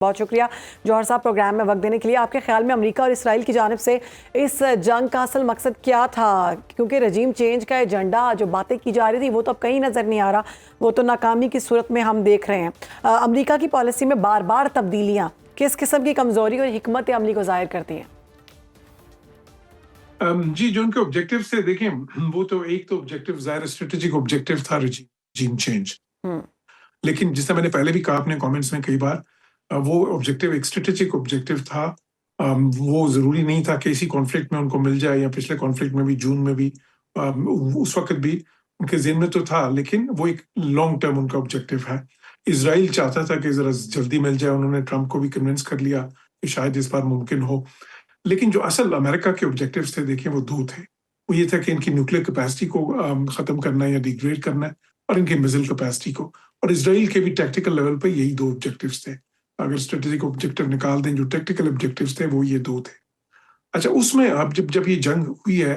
बहुत शुक्रिया जौहर साहब प्रोग्राम में वक्त देने के लिए। आपके ख्याल में अमेरिका और इसराइल की जानिब से इस जंग का असल मकसद क्या था? क्योंकि रजीम चेंज का एजेंडा जो बातें की जा रही थी वो तो अब कहीं नज़र नहीं आ रहा, वो तो नाकामी की सूरत में हम देख रहे हैं। अमेरिका की पॉलिसी में बार बार तब्दीलियाँ किस किस्म की कमज़ोरी और हिकमत अमली को ज़ाहिर करती हैं? जी, जो उनके ऑब्जेक्टिव थे देखें, वो तो एक तो ऑब्जेक्टिव ज़ाहिर स्ट्रेटेजिक ऑब्जेक्टिव था रजीम चेंज। लेकिन जैसा मैंने पहले भी कहा अपने कमेंट्स में कई बार, वो ऑब्जेक्टिव एक स्ट्रेटेजिक ऑब्जेक्टिव था। वो जरूरी नहीं था कि इसी कॉन्फ्लिक्ट में उनको मिल जाए, या पिछले कॉन्फ्लिक्ट में भी, जून में भी, उस वक्त भी उनके ज़हन में तो था, लेकिन वो एक लॉन्ग टर्म उनका ऑब्जेक्टिव है। इजराइल चाहता था कि जरा जल्दी मिल जाए, उन्होंने ट्रंप को भी कन्विंस कर लिया कि शायद इस बार मुमकिन हो। लेकिन जो असल अमेरिका के ऑब्जेक्टिव्स थे, देखिए, वो दो थे। वो ये था कि इनकी न्यूक्लियर कैपेसिटी को खत्म करना है या डिग्रेड करना है, और इनकी मिसाइल कैपेसिटी को। और इसराइल के भी टैक्टिकल लेवल पे यही दो ऑब्जेक्टिव्स थे। अगर स्ट्रेटेजिक ऑब्जेक्टिव निकाल दें, जो टैक्टिकल ऑब्जेक्टिव्स थे वो ये दो थे। अच्छा, उसमें अब जब जब ये जंग हुई है,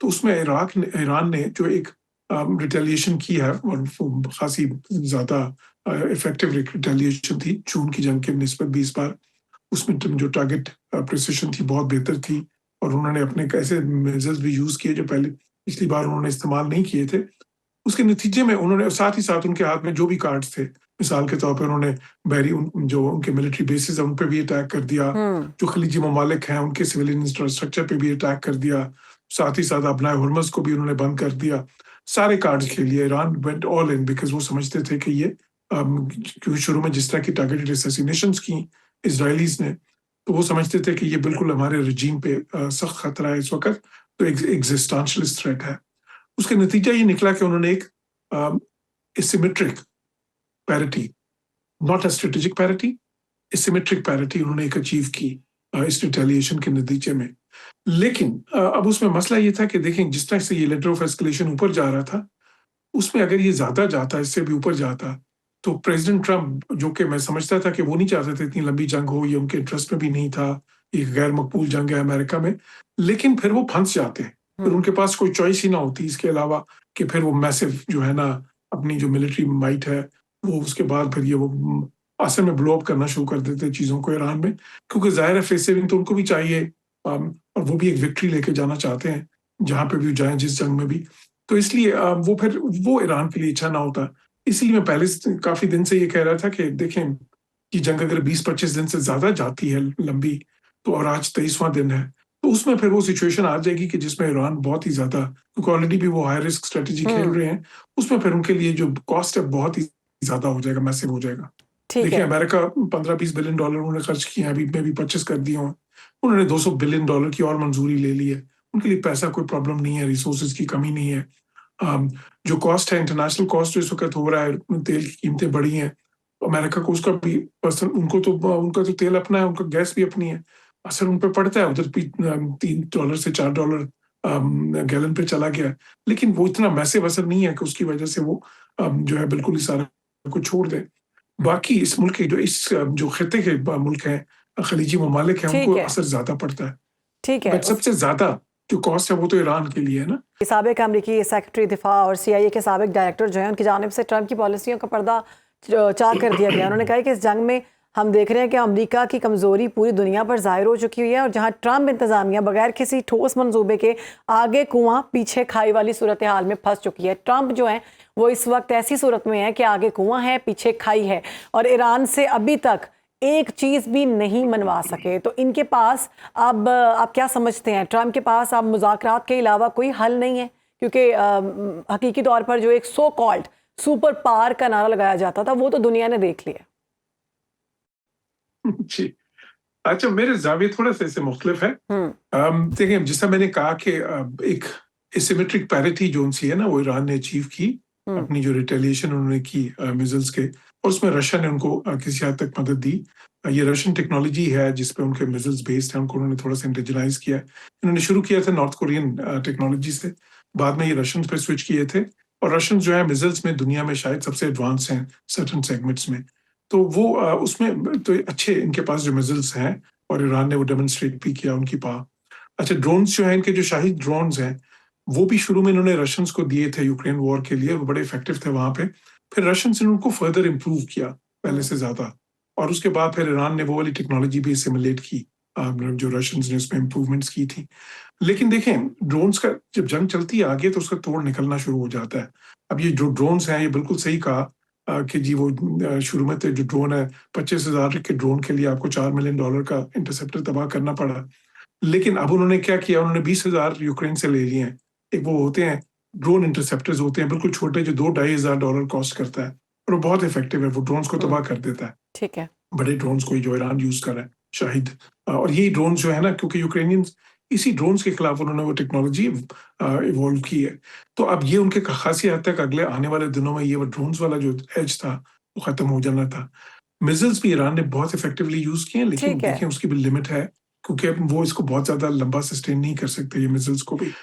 तो उसमें ईरान ने जो एक रिटेलिएशन की है, और खासी ज्यादा इफेक्टिव रिटेलिएशन थी जून की जंग के निस्बत भी। इस बार उसमें जो टारगेट प्रिसिशन थी बहुत बेहतर थी, और उन्होंने अपने ऐसे मेजर्स भी यूज किए जो पहले पिछली बार उन्होंने इस्तेमाल नहीं किए थे। उसके नतीजे में उन्होंने साथ ही साथ उनके हाथ में जो भी कार्ड्स थे, मिसाल के तौर पर उन्होंने जो उनके मिलिट्री बेसिस है उन पर भी अटैक कर दिया, जो खलीजी ममालिक हैं उनके सिविलियन इंफ्रास्ट्रक्चर पे भी अटैक कर दिया, साथ ही साथ अपना हुर्मुज़ को भी उन्होंने बंद कर दिया। सारे कार्ड्स के लिए Iran went all in, because वो समझते थे कि ये क्योंकि शुरू में जिस तरह की टारगेटेड असैसिनेशंस की इसराइलीज ने, तो वो समझते थे कि ये बिल्कुल हमारे रजीम पे सख्त खतरा है इस वक्त, तो एग्जिस्टेंशियलिस्ट थ्रेट है। उसका नतीजा ये निकला कि उन्होंने एक asymmetric parity, not a strategic parity, asymmetric parity उन्होंने एक अचीव की इस रिटेलिएशन के नतीजे में। लेकिन अब उसमें मसला ये था कि देखें, जिस तरह से ये लेटर ऑफ एस्केलेशन ऊपर जा रहा था, उसमें अगर ये ज्यादा जाता, इससे भी ऊपर जाता, तो प्रेसिडेंट ट्रंप, जो कि मैं समझता था कि वो नहीं चाहते थे इतनी लंबी जंग हो, ये उनके इंटरेस्ट में भी नहीं था, एक गैर मकबूल जंग है अमेरिका में, लेकिन फिर वो फंस जाते हैं। फिर उनके पास कोई चॉइस ही ना होती इसके अलावा कि फिर वो मैसिव जो है ना, अपनी जो मिलिट्री माइट है, वो उसके बाद फिर ये वो असल में ब्लो अप करना शुरू कर देते चीजों को ईरान में, क्योंकि जाहिर है फेस सेविंग तो उनको भी चाहिए, और वो भी एक विक्ट्री लेके जाना चाहते हैं जहां पे भी जाएं, जिस जंग में भी। तो इसलिए वो फिर वो ईरान के लिए अच्छा ना होता। इसलिए मैं पहले काफी दिन से ये कह रहा था कि देखें कि जंग अगर 20-25 दिन से ज्यादा जाती है लंबी, तो और आज 23वां दिन है, तो उसमें फिर वो सिचुएशन आ जाएगी कि जिसमें ईरान बहुत ही ज्यादा, क्योंकि ऑलरेडी भी वो हाई रिस्क स्ट्रेटेजी खेल रहे हैं, उसमें फिर उनके लिए जो कॉस्ट है बहुत ही ज्यादा हो जाएगा, मैसिव हो जाएगा। देखिए, अमेरिका $15-20 बिलियन उन्होंने खर्च किए हैं, अभी में भी 25 कर दिए हैं। उन्होंने $200 बिलियन की और मंजूरी ले ली है। उनके लिए पैसा कोई प्रॉब्लम नहीं है, रिसोर्सेज की कमी नहीं है। जो कॉस्ट है, इंटरनेशनल कॉस्ट जो इस वक्त हो रहा है, तेल की कीमतें बढ़ी हैं, अमेरिका को उसका भी पर्सन, उनका तो तेल अपना है, उनका गैस भी अपनी है, असर उन पर पड़ता है। उधर भी $3 से $4 गैलन पे चला गया, लेकिन वो इतना मैसिव असर नहीं है कि उसकी वजह से वो जो है बिल्कुल ही सारा को छोड़ दे। बाकी इस मुल्क के जो खिते के मुल्क हैं, खलीजी ममालिक हैं, उनको असर ज्यादा पड़ता है। ठीक है, बट सबसे ज्यादा जो कॉस्ट है वो तो ईरान के लिए है ना। साबिक अमरीकी सेक्रेटरी दिफा और CIA के साबिक डायरेक्टर जो है, उनकी जानिब से ट्रंप की पॉलिसियों का पर्दा चाक कर दिया गया। उन्होंने कहा कि इस जंग में हम देख रहे हैं कि अमेरिका की कमज़ोरी पूरी दुनिया पर ज़ाहिर हो चुकी हुई है, और जहां ट्रंप इंतज़ामिया बगैर किसी ठोस मंसूबे के आगे कुआं पीछे खाई वाली सूरत हाल में फंस चुकी है। ट्रंप जो है वो इस वक्त ऐसी सूरत में है कि आगे कुआं है, पीछे खाई है, और ईरान से अभी तक एक चीज़ भी नहीं मनवा सके। तो इनके पास अब आप क्या समझते हैं, ट्रंप के पास अब मुज़ाकरात के अलावा कोई हल नहीं है? क्योंकि हकीकी तौर पर जो एक सो कॉल्ड सुपर पावर का नारा लगाया जाता था वो तो दुनिया ने देख लिया। जी, अच्छा, मेरे जाविये थोड़ा सा इससे मुख्तलिफ है। देखिए, जिसका मैंने कहा कि एक एसिमेट्रिक पैरिटी जो सी है ना, वो ईरान ने अचीव की, अपनी जो रिटेलिएशन उन्होंने की मिसाइल्स के, और उसमें रशिया ने उनको किसी हद तक मदद दी। ये रशियन टेक्नोलॉजी है जिसपे उनके मिसाइल्स बेस्ड हैं, उनको उन्होंने थोड़ा सा इंडिजिनाइज किया है। इन्होंने शुरू किया था नॉर्थ कोरियन टेक्नोलॉजी से, बाद में ये रशियन पे स्विच किए थे, और रशियन जो है मिसाइल्स में दुनिया में शायद सबसे एडवांस हैं सर्टन सेगमेंट्स में। तो वो उसमें तो अच्छे इनके पास जो मिसाइल्स हैं, और ईरान ने वो डेमोन्स्ट्रेट भी किया उनकी पावर। अच्छा, ड्रोन्स जो हैं, इनके जो शाही ड्रोन्स हैं, वो भी शुरू में इन्होंने रशियंस को दिए थे यूक्रेन वॉर के लिए, वो बड़े इफेक्टिव थे वहां पे। फिर रशियंस ने उनको फर्दर इम्प्रूव किया पहले से ज्यादा, और उसके बाद फिर ईरान ने वो वाली टेक्नोलॉजी भी सिमुलेट की, जो रशियंस ने उसमें इम्प्रूवमेंट्स की थी। लेकिन देखें, ड्रोन्स का जब जंग चलती है आगे तो उसका तोड़ निकलना शुरू हो जाता है। अब ये जो ड्रोन्स हैं, ये बिल्कुल सही कहा कि जी वो शुरू में तो जो ड्रोन है 25,000 के ड्रोन के लिए आपको $4 मिलियन का इंटरसेप्टर तबाह करना पड़ा। लेकिन अब उन्होंने क्या किया, उन्होंने 20,000 यूक्रेन से ले लिए हैं। एक वो होते हैं ड्रोन इंटरसेप्टर्स, होते हैं बिल्कुल छोटे, जो $2-2,500 कॉस्ट करता है, और वो बहुत इफेक्टिव है, वो ड्रोन्स को तबाह कर देता है, ठीक है। बड़े ड्रोन्स को जो ईरान यूज कर रहा है, शाहिद। और यही ड्रोन्स जो है ना, क्योंकि यूक्रेनियंस इसी ड्रोन्स के खिलाफ उन्होंने वो टेक्नोलॉजी इवॉल्व की है, तो अब ये उनके खासी हद तक अगले आने वाले दिनों में ये वो ड्रोन्स वाला जो एज था वो खत्म हो जाना था। मिसाइल्स भी ईरान ने बहुत इफेक्टिवली यूज किए हैं, लेकिन ठीक है। देखिए उसकी भी लिमिट है, क्योंकि अब वो इसको बहुत ज्यादा लंबा सस्टेन नहीं कर सकते ये मिसाइल्स को भी।